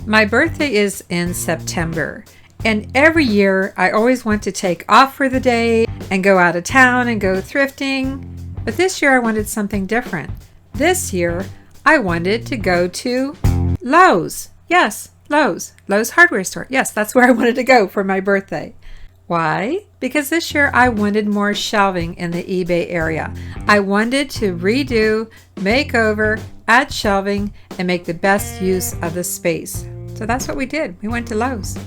My birthday is in September, and every year I always want to take off for the day and go out of town and go thrifting. But this year I wanted something different. This year I wanted to go to Lowe's. Yes, Lowe's. Lowe's hardware store. Yes, that's where I wanted to go for my birthday. Why? Because this year I wanted more shelving in the eBay area. I wanted to redo, make over, add shelving, and make the best use of the space. So that's what we did. We went to Lowe's.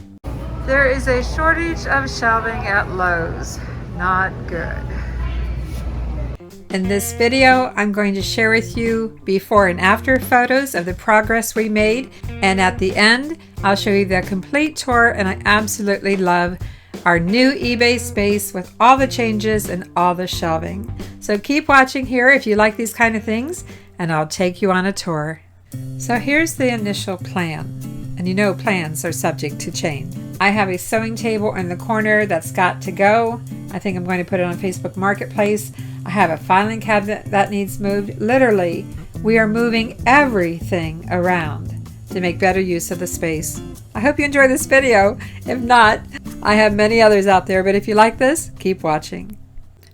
There is a shortage of shelving at Lowe's. Not good. In this video, I'm going to share with you before and after photos of the progress we made. And at the end, I'll show you the complete tour, and I absolutely love our new eBay space with all the changes and all the shelving. So keep watching here if you like these kind of things, and I'll take you on a tour. So here's the initial plan. And you know plans are subject to change. I have a sewing table in the corner that's got to go. I think I'm going to put it on Facebook Marketplace. I have a filing cabinet that needs moved. Literally, we are moving everything around to make better use of the space. I hope you enjoy this video. If not, I have many others out there, but if you like this, keep watching.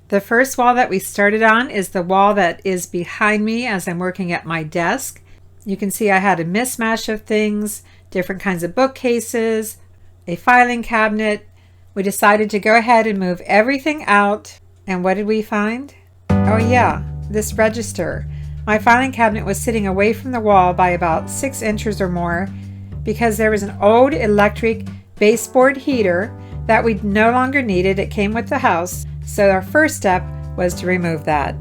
The first wall that we started on is the wall that is behind me as I'm working at my desk. You can see I had a mismatch of things, different kinds of bookcases, a filing cabinet. We decided to go ahead and move everything out. And what did we find? Oh yeah, this register. My filing cabinet was sitting away from the wall by about 6 inches or more because there was an old electric baseboard heater that we no longer needed. It came with the house. So our first step was to remove that.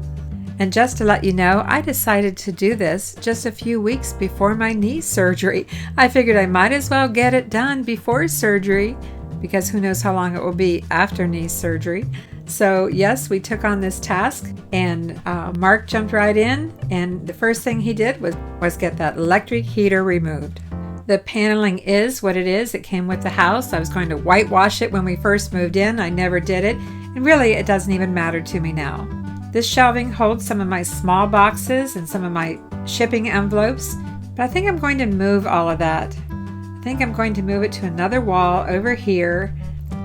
And just to let you know, I decided to do this just a few weeks before my knee surgery. I figured I might as well get it done before surgery because who knows how long it will be after knee surgery. So yes, we took on this task, and Mark jumped right in, and the first thing he did was get that electric heater removed. The paneling is what it is. It came with the house. I was going to whitewash it when we first moved in. I never did it, and really it doesn't even matter to me now. This shelving holds some of my small boxes and some of my shipping envelopes, but I think I'm going to move all of that. I think I'm going to move it to another wall over here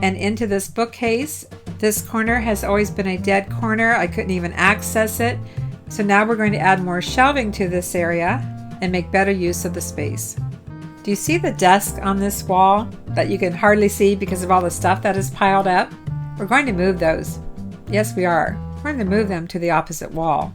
and into this bookcase. This corner has always been a dead corner. I couldn't even access it. So now we're going to add more shelving to this area and make better use of the space. Do you see the desk on this wall that you can hardly see because of all the stuff that is piled up? We're going to move those. Yes, we are. We're going to move them to the opposite wall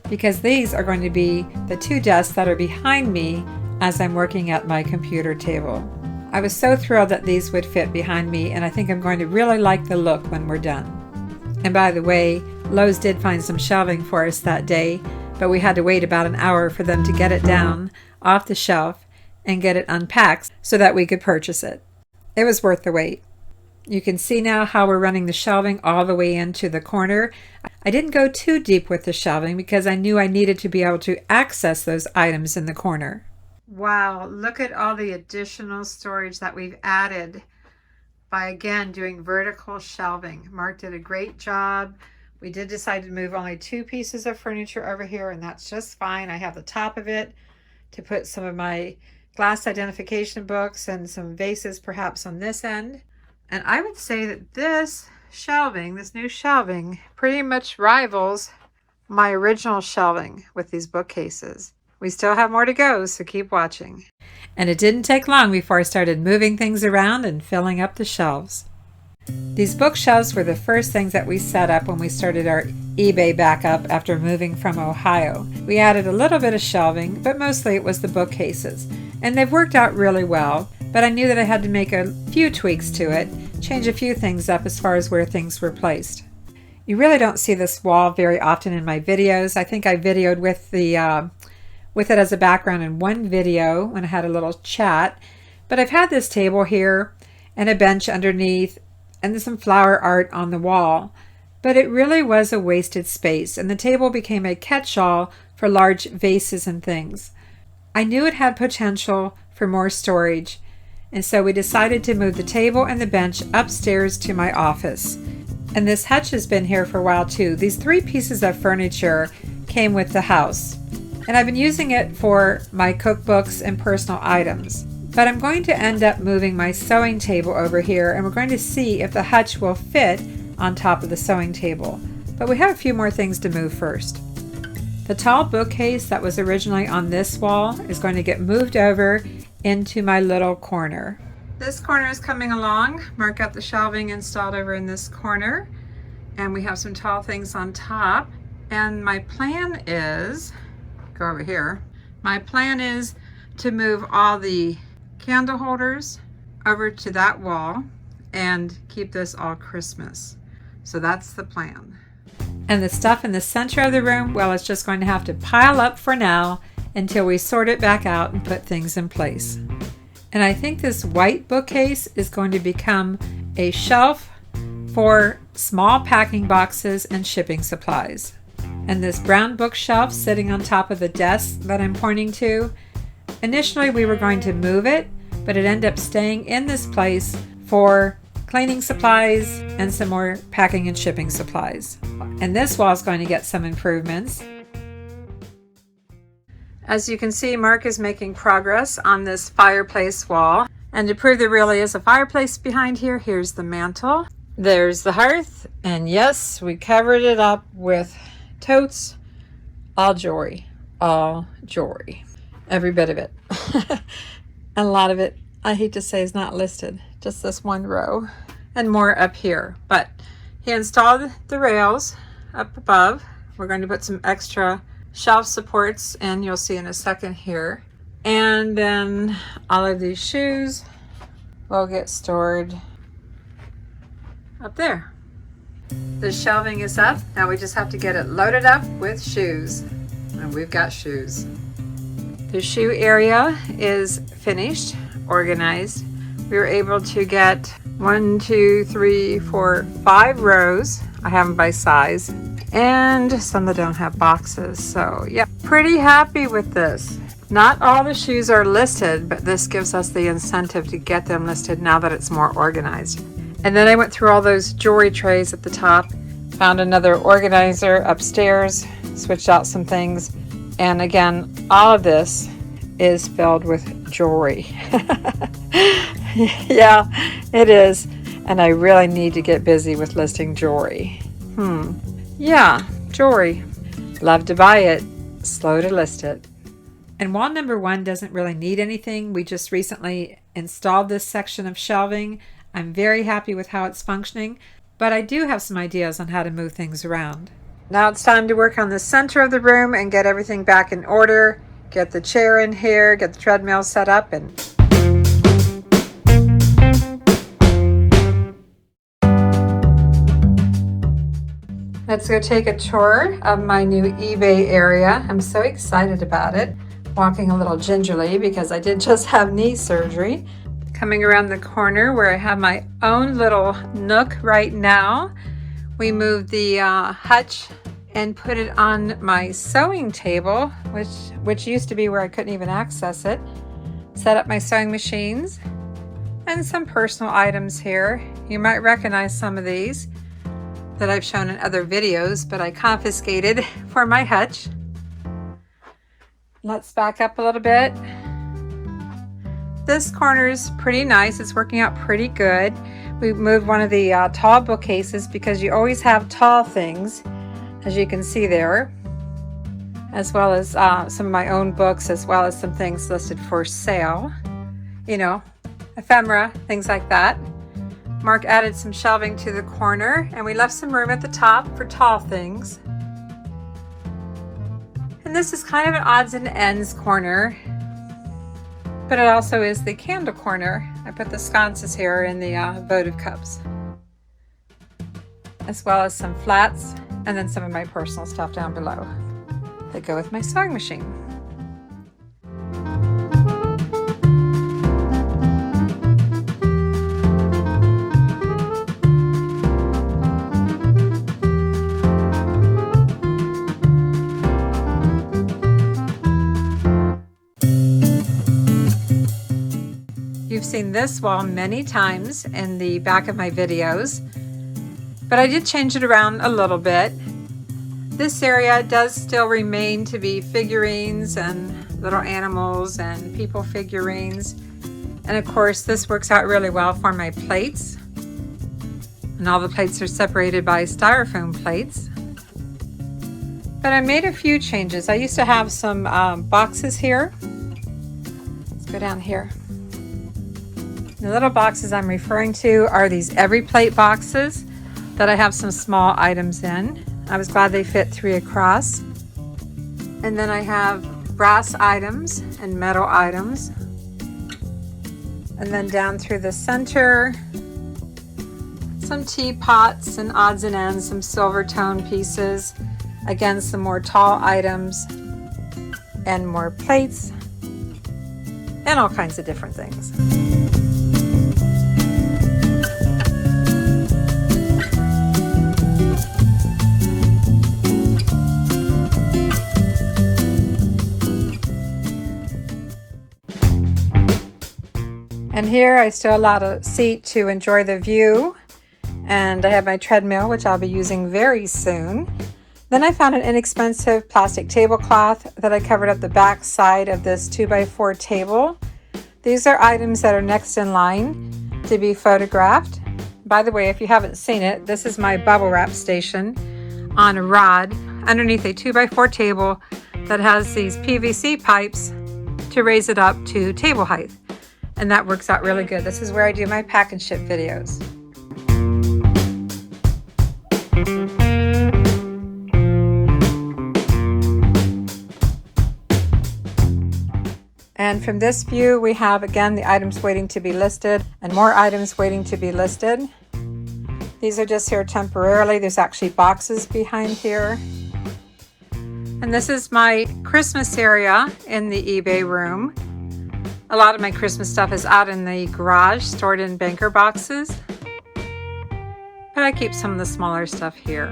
because these are going to be the 2 desks that are behind me as I'm working at my computer table. I was so thrilled that these would fit behind me, and I think I'm going to really like the look when we're done. And by the way, Lowe's did find some shelving for us that day, but we had to wait about an hour for them to get it down off the shelf and get it unpacked so that we could purchase it. It was worth the wait. You can see now how we're running the shelving all the way into the corner. I didn't go too deep with the shelving because I knew I needed to be able to access those items in the corner. Wow, look at all the additional storage that we've added by, again, doing vertical shelving. Mark did a great job. We did decide to move only 2 pieces of furniture over here, and that's just fine. I have the top of it to put some of my glass identification books and some vases perhaps on this end. And I would say that this shelving, this new shelving, pretty much rivals my original shelving with these bookcases. We still have more to go, so keep watching. And it didn't take long before I started moving things around and filling up the shelves. These bookshelves were the first things that we set up when we started our eBay backup after moving from Ohio. We added a little bit of shelving, but mostly it was the bookcases. And they've worked out really well, but I knew that I had to make a few tweaks to it, change a few things up as far as where things were placed. You really don't see this wall very often in my videos. I think I videoed with it as a background in one video when I had a little chat. But I've had this table here and a bench underneath and there's some flower art on the wall. But it really was a wasted space, and the table became a catch-all for large vases and things. I knew it had potential for more storage, and so we decided to move the table and the bench upstairs to my office. And this hutch has been here for a while too. These 3 pieces of furniture came with the house, and I've been using it for my cookbooks and personal items. But I'm going to end up moving my sewing table over here, and we're going to see if the hutch will fit on top of the sewing table. But we have a few more things to move first. The tall bookcase that was originally on this wall is going to get moved over into my little corner. This corner is coming along. Mark got the shelving installed over in this corner, and we have some tall things on top. And my plan is, go over here, my plan is to move all the candle holders over to that wall and keep this all Christmas. So that's the plan. And the stuff in the center of the room, well, it's just going to have to pile up for now until we sort it back out and put things in place. And I think this white bookcase is going to become a shelf for small packing boxes and shipping supplies. And this brown bookshelf sitting on top of the desk that I'm pointing to, initially we were going to move it, but it ended up staying in this place for cleaning supplies and some more packing and shipping supplies. And this wall is going to get some improvements. As you can see, Mark is making progress on this fireplace wall. And to prove there really is a fireplace behind here, here's the mantle. There's the hearth. And yes, we covered it up with totes, all jewelry, every bit of it. And a lot of it, I hate to say, is not listed, just this one row and more up here. But he installed the rails up above. We're going to put some extra shelf supports in, you'll see in a second here. And then all of these shoes will get stored up there. The shelving is up. Now we just have to get it loaded up with shoes. And we've got shoes. The shoe area is finished, organized. We were able to get 5 rows. I have them by size. And some that don't have boxes. So yeah, pretty happy with this. Not all the shoes are listed, but this gives us the incentive to get them listed now that it's more organized. And then I went through all those jewelry trays at the top, found another organizer upstairs, switched out some things. And again, all of this is filled with jewelry. Yeah, it is. And I really need to get busy with listing jewelry. Yeah, jewelry. Love to buy it, slow to list it. And wall number 1 doesn't really need anything. We just recently installed this section of shelving. I'm very happy with how it's functioning, but I do have some ideas on how to move things around. Now it's time to work on the center of the room and get everything back in order. Get the chair in here, get the treadmill set up, and let's go take a tour of my new eBay area. I'm so excited about it. Walking a little gingerly because I did just have knee surgery. Coming around the corner where I have my own little nook right now. We moved the hutch and put it on my sewing table, which used to be where I couldn't even access it. Set up my sewing machines and some personal items here. You might recognize some of these that I've shown in other videos, but I confiscated for my hutch. Let's back up a little bit. This corner is pretty nice. It's working out pretty good. We moved one of the tall bookcases because you always have tall things, as you can see there, as well as some of my own books, as well as some things listed for sale. You know, ephemera, things like that. Mark added some shelving to the corner, and we left some room at the top for tall things. And this is kind of an odds and ends corner, but it also is the candle corner. I put the sconces here in the votive cups, as well as some flats, and then some of my personal stuff down below that go with my sewing machine. You've seen this wall many times in the back of my videos, but I did change it around a little bit. This area does still remain to be figurines and little animals and people figurines, And of course, this works out really well for my plates. And all the plates are separated by styrofoam plates. But I made a few changes. I used to have some boxes here. Let's go down here. The little boxes I'm referring to are these every plate boxes that I have some small items in. I was glad they fit 3 across. And then I have brass items and metal items. And then down through the center, some teapots and odds and ends, some silver tone pieces. Again, some more tall items and more plates and all kinds of different things. And here I still allowed a seat to enjoy the view, and I have my treadmill, which I'll be using very soon. Then I found an inexpensive plastic tablecloth that I covered up the back side of this 2x4 table. These are items that are next in line to be photographed. By the way, if you haven't seen it, this is my bubble wrap station on a rod underneath a 2x4 table that has these PVC pipes to raise it up to table height. And that works out really good. This is where I do my pack and ship videos. And from this view, we have again the items waiting to be listed and more items waiting to be listed. These are just here temporarily. There's actually boxes behind here. And this is my Christmas area in the eBay room. A lot of my Christmas stuff is out in the garage, stored in banker boxes. But I keep some of the smaller stuff here.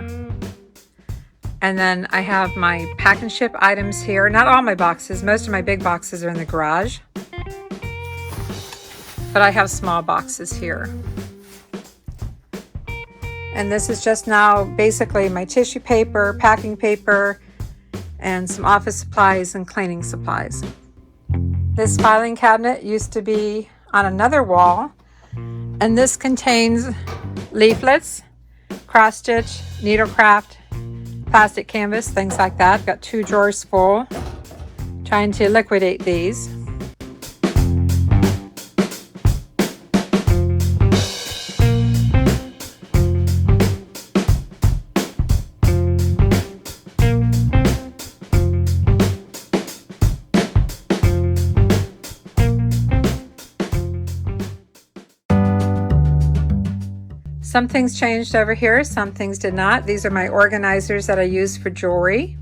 And then I have my pack and ship items here. Not all my boxes, most of my big boxes are in the garage. But I have small boxes here. And this is just now basically my tissue paper, packing paper, and some office supplies and cleaning supplies. This filing cabinet used to be on another wall, and this contains leaflets, cross stitch, needlecraft, plastic canvas, things like that. I've got 2 drawers full, trying to liquidate these. Some things changed over here, some things did not. These are my organizers that I use for jewelry.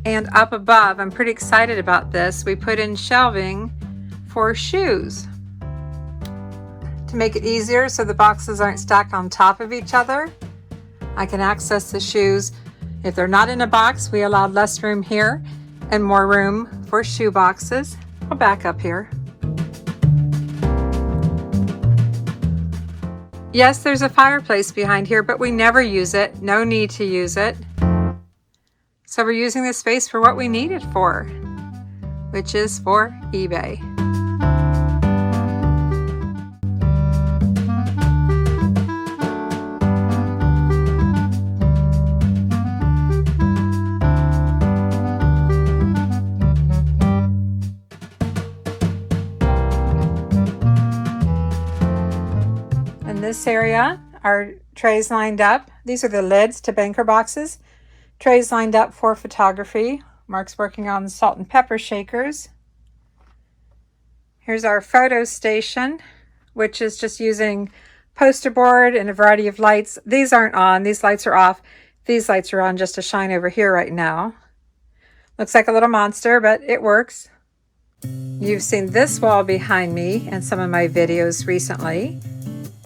And up above, I'm pretty excited about this, we put in shelving for shoes to make it easier so the boxes aren't stacked on top of each other. I can access the shoes. If they're not in a box, we allowed less room here and more room for shoe boxes. I'll back up here. Yes, there's a fireplace behind here, but we never use it. No need to use it. So we're using this space for what we need it for, which is for eBay. This area are trays lined up. These are the lids to banker boxes. Trays lined up for photography. Mark's working on salt and pepper shakers. Here's our photo station, which is just using poster board and a variety of lights. These aren't on. These lights are off. These lights are on just to shine over here right now. Looks like a little monster, but it works. You've seen this wall behind me in some of my videos recently.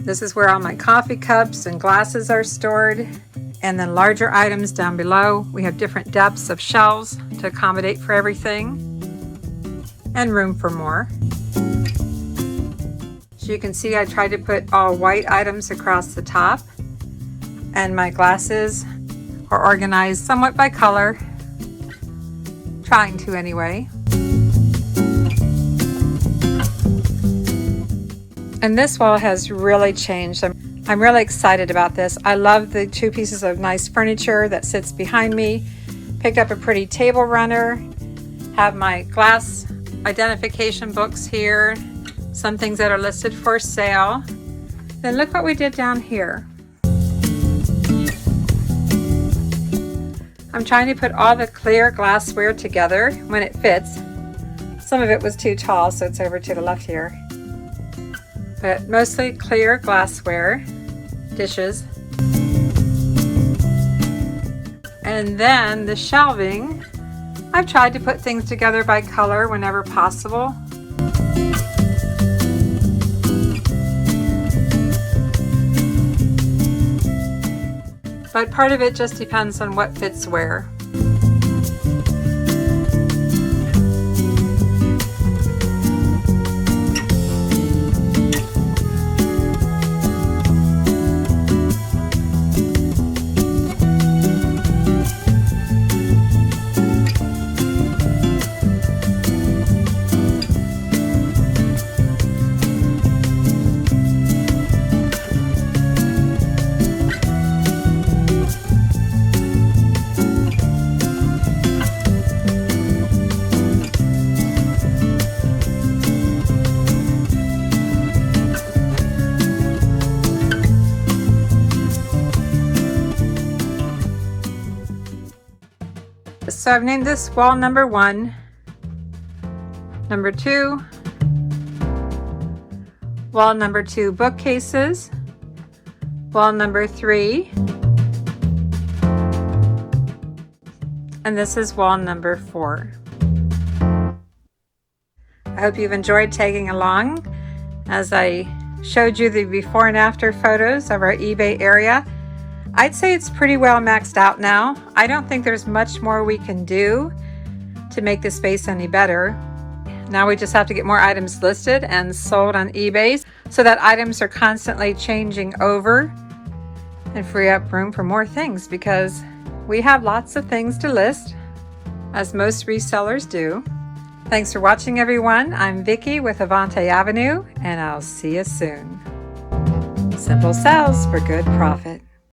This is where all my coffee cups and glasses are stored. And then larger items down below. We have different depths of shelves to accommodate for everything. And room for more. So you can see I tried to put all white items across the top. And my glasses are organized somewhat by color. Trying to anyway. And this wall has really changed. I'm really excited about this. I love the 2 pieces of nice furniture that sits behind me. Picked up a pretty table runner. Have my glass identification books here. Some things that are listed for sale. Then look what we did down here. I'm trying to put all the clear glassware together when it fits. Some of it was too tall, so it's over to the left here. But mostly clear glassware, dishes. And then the shelving, I've tried to put things together by color whenever possible. But part of it just depends on what fits where. So I've named this wall number 1, number 2, wall number 2 bookcases, wall number 3, and this is wall number 4. I hope you've enjoyed tagging along as I showed you the before and after photos of our eBay area. I'd say it's pretty well maxed out now. I don't think there's much more we can do to make the space any better. Now we just have to get more items listed and sold on eBay so that items are constantly changing over and free up room for more things, because we have lots of things to list, as most resellers do. Thanks for watching, everyone. I'm Vicki with Avante-Avenue, and I'll see you soon. Simple sells for good profit.